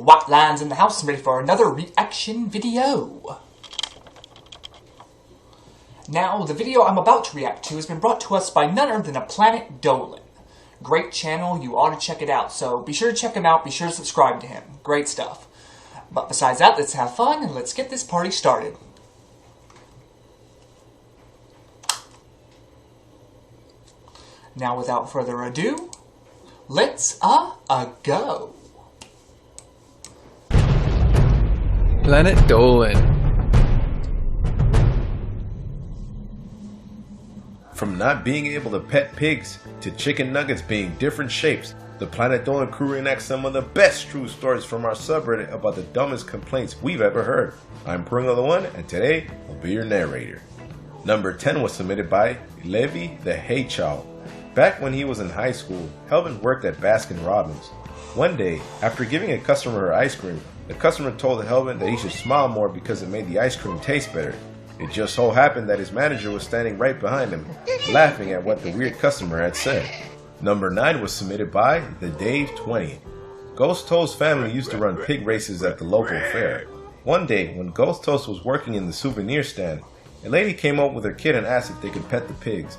White Lions in the house and ready for another reaction video. Now, the video I'm about to react to has been brought to us by none other than a Planet Dolan. Great channel, you ought to check it out, so be sure to check him out, be sure to subscribe to him. Great stuff. But besides that, let's have fun and let's get this party started. Now, without further ado, let's go. Planet Dolan. From not being able to pet pigs to chicken nuggets being different shapes, the Planet Dolan crew reenacts some of the best true stories from our subreddit about the dumbest complaints we've ever heard. I'm Pringle the One, and today I'll be your narrator. Number 10 was submitted by Levi the Haychow. Back when he was in high school, Helvin worked at Baskin Robbins. One day, after giving a customer her ice cream, the customer told Helvin that he should smile more because it made the ice cream taste better. It just so happened that his manager was standing right behind him, laughing at what the weird customer had said. Number 9 was submitted by the Dave 20. Ghost Toast's family used to run pig races at the local fair. One day, when Ghost Toast was working in the souvenir stand, a lady came up with her kid and asked if they could pet the pigs.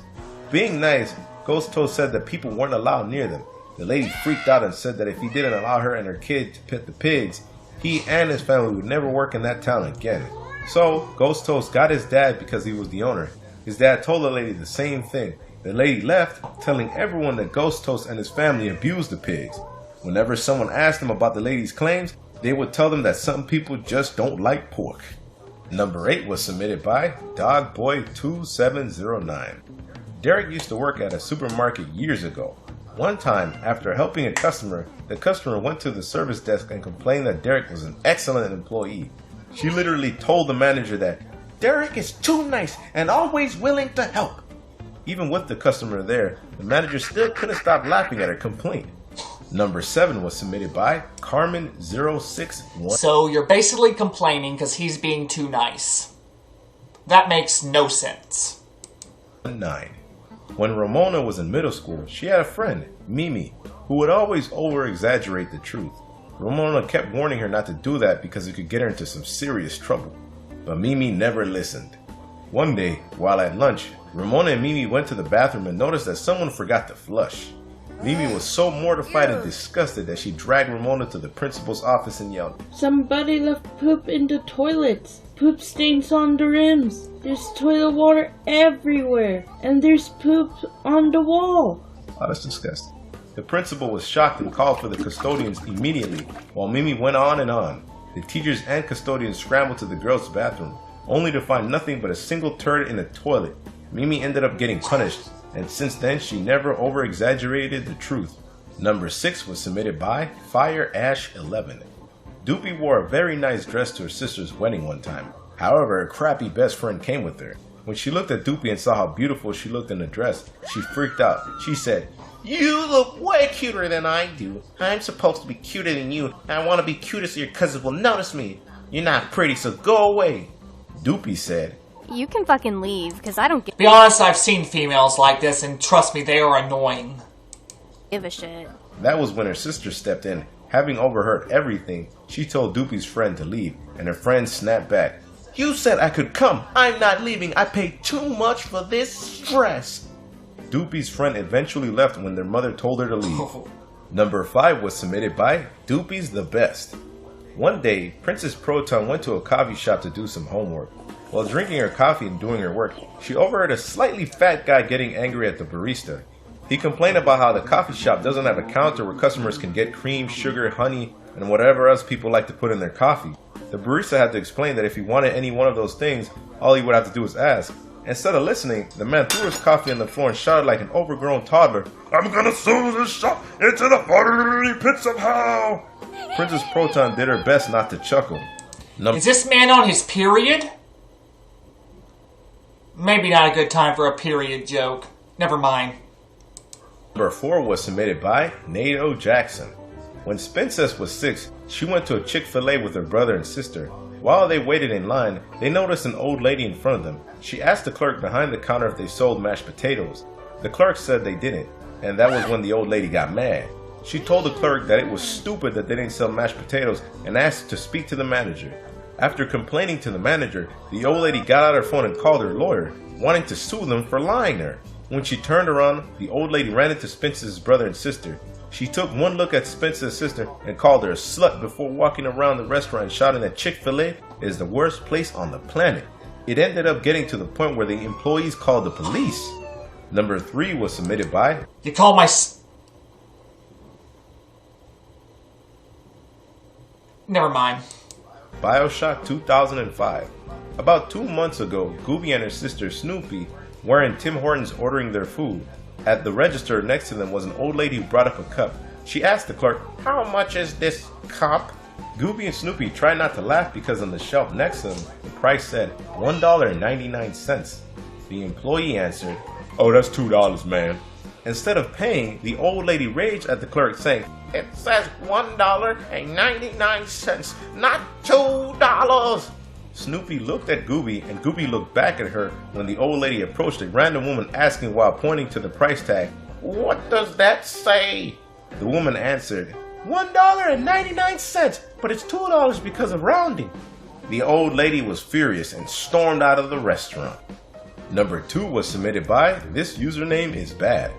Being nice, Ghost Toast said that people weren't allowed near them. The lady freaked out and said that if he didn't allow her and her kid to pet the pigs, he and his family would never work in that town again. So, Ghost Toast got his dad because he was the owner. His dad told the lady the same thing. The lady left, telling everyone that Ghost Toast and his family abused the pigs. Whenever someone asked them about the lady's claims, they would tell them that some people just don't like pork. Number 8 was submitted by Dogboy2709. Derek used to work at a supermarket years ago. One time, after helping a customer, the customer went to the service desk and complained that Derek was an excellent employee. She literally told the manager that Derek is too nice and always willing to help. Even with the customer there, the manager still couldn't stop laughing at her complaint. Number 7 was submitted by Carmen061. So you're basically complaining because he's being too nice. That makes no sense. 9. When Ramona was in middle school, she had a friend, Mimi, who would always over-exaggerate the truth. Ramona kept warning her not to do that because it could get her into some serious trouble. But Mimi never listened. One day, while at lunch, Ramona and Mimi went to the bathroom and noticed that someone forgot to flush. Mimi was so mortified and disgusted that she dragged Ramona to the principal's office and yelled, "Somebody left poop in the toilets. Poop stains on the rims. There's toilet water everywhere. And there's poop on the wall." Oh, that's disgusting. The principal was shocked and called for the custodians immediately, while Mimi went on and on. The teachers and custodians scrambled to the girls' bathroom, only to find nothing but a single turd in the toilet. Mimi ended up getting punished, and since then she never over-exaggerated the truth. Number 6 was submitted by FireAsh11. Doopy wore a very nice dress to her sister's wedding one time. However, her crappy best friend came with her. When she looked at Doopy and saw how beautiful she looked in the dress, she freaked out. She said, "You look way cuter than I do. I'm supposed to be cuter than you. I want to be cuter so your cousins will notice me. You're not pretty, so go away." Doopy said, "You can fucking leave, because I don't Be honest, I've seen females like this, and trust me, they are annoying. give a shit." That was when her sister stepped in. Having overheard everything, she told Doopy's friend to leave, and her friend snapped back, "You said I could come. I'm not leaving. I paid too much for this stress." Doopy's friend eventually left when their mother told her to leave. Number 5 was submitted by Doopy's the Best. One day, Princess Proton went to a coffee shop to do some homework. While drinking her coffee and doing her work, she overheard a slightly fat guy getting angry at the barista. He complained about how the coffee shop doesn't have a counter where customers can get cream, sugar, honey, and whatever else people like to put in their coffee. The barista had to explain that if he wanted any one of those things, all he would have to do was ask. Instead of listening, the man threw his coffee on the floor and shouted like an overgrown toddler, "I'm gonna throw this shop into the fiery pit somehow!" Princess Proton did her best not to chuckle. Is this man on his period? Maybe not a good time for a period joke. Never mind. Number 4 was submitted by Nato Jackson. When Spincess was 6, she went to a Chick-fil-A with her brother and sister. While they waited in line, they noticed an old lady in front of them. She asked the clerk behind the counter if they sold mashed potatoes. The clerk said they didn't, and that was when the old lady got mad. She told the clerk that it was stupid that they didn't sell mashed potatoes and asked to speak to the manager. After complaining to the manager, the old lady got out her phone and called her lawyer, wanting to sue them for lying to her. When she turned around, the old lady ran into Spence's brother and sister. She took one look at Spence's sister and called her a slut before walking around the restaurant shouting that Chick-fil-A is the worst place on the planet. It ended up getting to the point where the employees called the police. Number 3 was submitted by... You call my Never mind. Bioshock 2005. About 2 months ago, Gooby and her sister Snoopy were in Tim Hortons ordering their food. At the register next to them was an old lady who brought up a cup. She asked the clerk, "How much is this cup?" Gooby and Snoopy tried not to laugh because on the shelf next to them, the price said $1.99. The employee answered, "Oh, that's $2, man." Instead of paying, the old lady raged at the clerk saying, "It says $1.99, not $2. Snoopy looked at Gooby and Gooby looked back at her when the old lady approached a random woman asking while pointing to the price tag, "What does that say?" The woman answered, $1.99, but it's $2 because of rounding. The old lady was furious and stormed out of the restaurant. Number 2 was submitted by This Username Is Bad.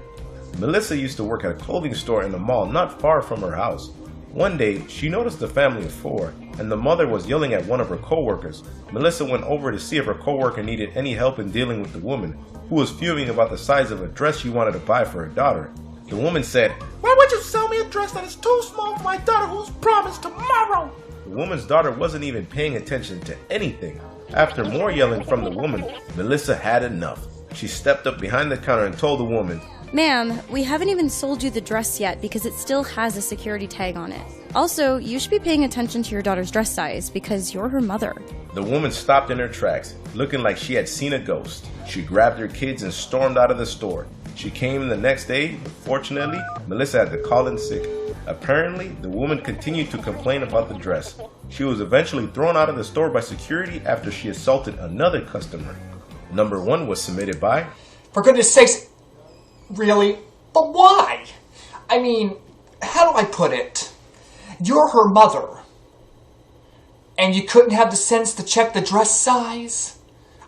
Melissa used to work at a clothing store in a mall not far from her house. One day, she noticed a family of 4, and the mother was yelling at one of her co-workers. Melissa went over to see if her co-worker needed any help in dealing with the woman, who was fuming about the size of a dress she wanted to buy for her daughter. The woman said, "Why would you sell me a dress that is too small for my daughter who's promised tomorrow?" The woman's daughter wasn't even paying attention to anything. After more yelling from the woman, Melissa had enough. She stepped up behind the counter and told the woman, "Ma'am, we haven't even sold you the dress yet because it still has a security tag on it. Also, you should be paying attention to your daughter's dress size because you're her mother." The woman stopped in her tracks, looking like she had seen a ghost. She grabbed her kids and stormed out of the store. She came the next day, but fortunately, Melissa had to call in sick. Apparently, the woman continued to complain about the dress. She was eventually thrown out of the store by security after she assaulted another customer. Number 1 was submitted by... For goodness sakes, really? But why? I mean, how do I put it? You're her mother. And you couldn't have the sense to check the dress size?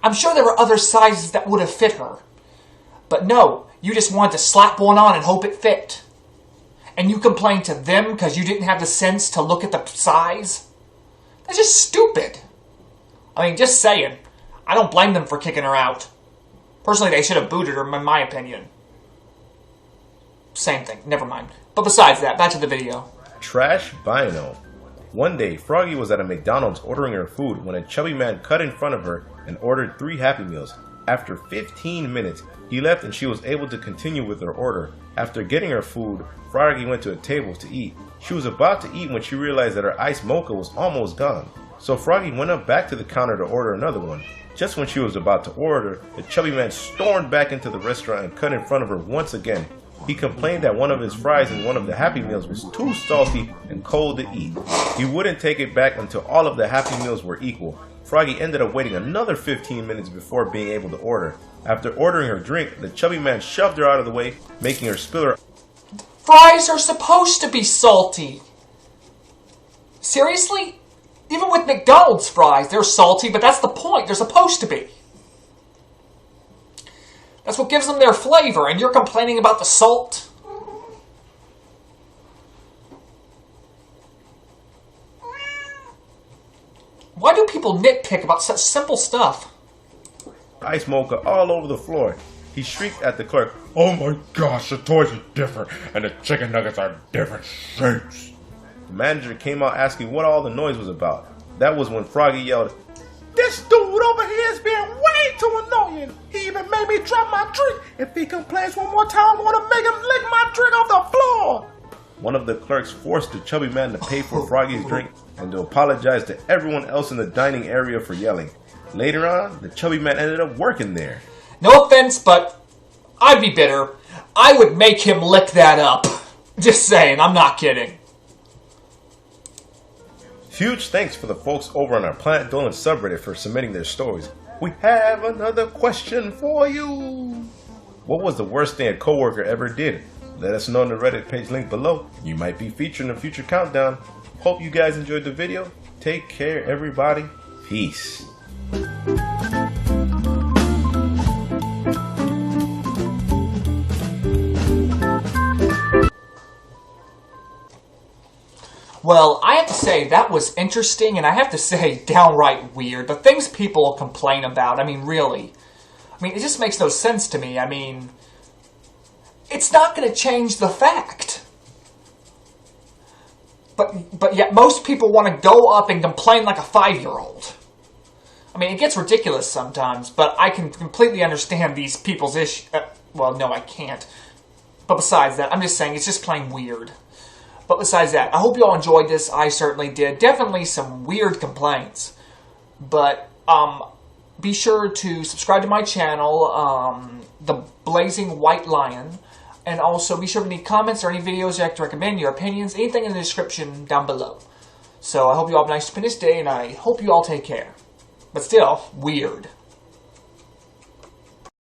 I'm sure there were other sizes that would have fit her. But no, you just wanted to slap one on and hope it fit. And you complained to them because you didn't have the sense to look at the size? That's just stupid. I mean, just saying. I don't blame them for kicking her out. Personally, they should have booted her, in my opinion. Same thing, never mind. But besides that, back to the video. Trash Bino. One day, Froggy was at a McDonald's ordering her food when a chubby man cut in front of her and ordered 3 Happy Meals. After 15 minutes, he left and she was able to continue with her order. After getting her food, Froggy went to a table to eat. She was about to eat when she realized that her iced mocha was almost gone. So Froggy went up back to the counter to order another one. Just when she was about to order, the chubby man stormed back into the restaurant and cut in front of her once again. He complained that one of his fries in one of the Happy Meals was too salty and cold to eat. He wouldn't take it back until all of the Happy Meals were equal. Froggy ended up waiting another 15 minutes before being able to order. After ordering her drink, the chubby man shoved her out of the way, making her spill her... Fries are supposed to be salty. Seriously? Even with McDonald's fries, they're salty, but that's the point. They're supposed to be. That's what gives them their flavor, and you're complaining about the salt? Why do people nitpick about such simple stuff? Ice mocha all over the floor. He shrieked at the clerk, "Oh my gosh, the toys are different, and the chicken nuggets are different shapes." The manager came out asking what all the noise was about. That was when Froggy yelled, "This dude over here is being way too annoying. He even made me drop my drink. If he complains one more time, I'm gonna make him lick my drink off the floor." One of the clerks forced the chubby man to pay for Froggy's drink and to apologize to everyone else in the dining area for yelling. Later on, the chubby man ended up working there. No offense, but I'd be bitter. I would make him lick that up. Just saying, I'm not kidding. Huge thanks for the folks over on our Planet Dolan subreddit for submitting their stories. We have another question for you. What was the worst thing a coworker ever did? Let us know in the Reddit page link below. You might be featured in a future countdown. Hope you guys enjoyed the video. Take care, everybody. Peace. Well, I have to say, that was interesting, and I have to say, downright weird. The things people complain about, I mean, really. I mean, it just makes no sense to me. I mean, it's not going to change the fact. But yet most people want to go up and complain like a 5-year-old. I mean, it gets ridiculous sometimes, but I can completely understand these people's issue. Well, no, I can't. But besides that, I'm just saying, it's just plain weird. But besides that, I hope you all enjoyed this. I certainly did. Definitely some weird complaints. But, be sure to subscribe to my channel, The Blazing White Lion. And also, be sure to any comments or any videos you'd like to recommend, your opinions, anything in the description down below. So, I hope you all have a nice, stupendous day, and I hope you all take care. But still, weird.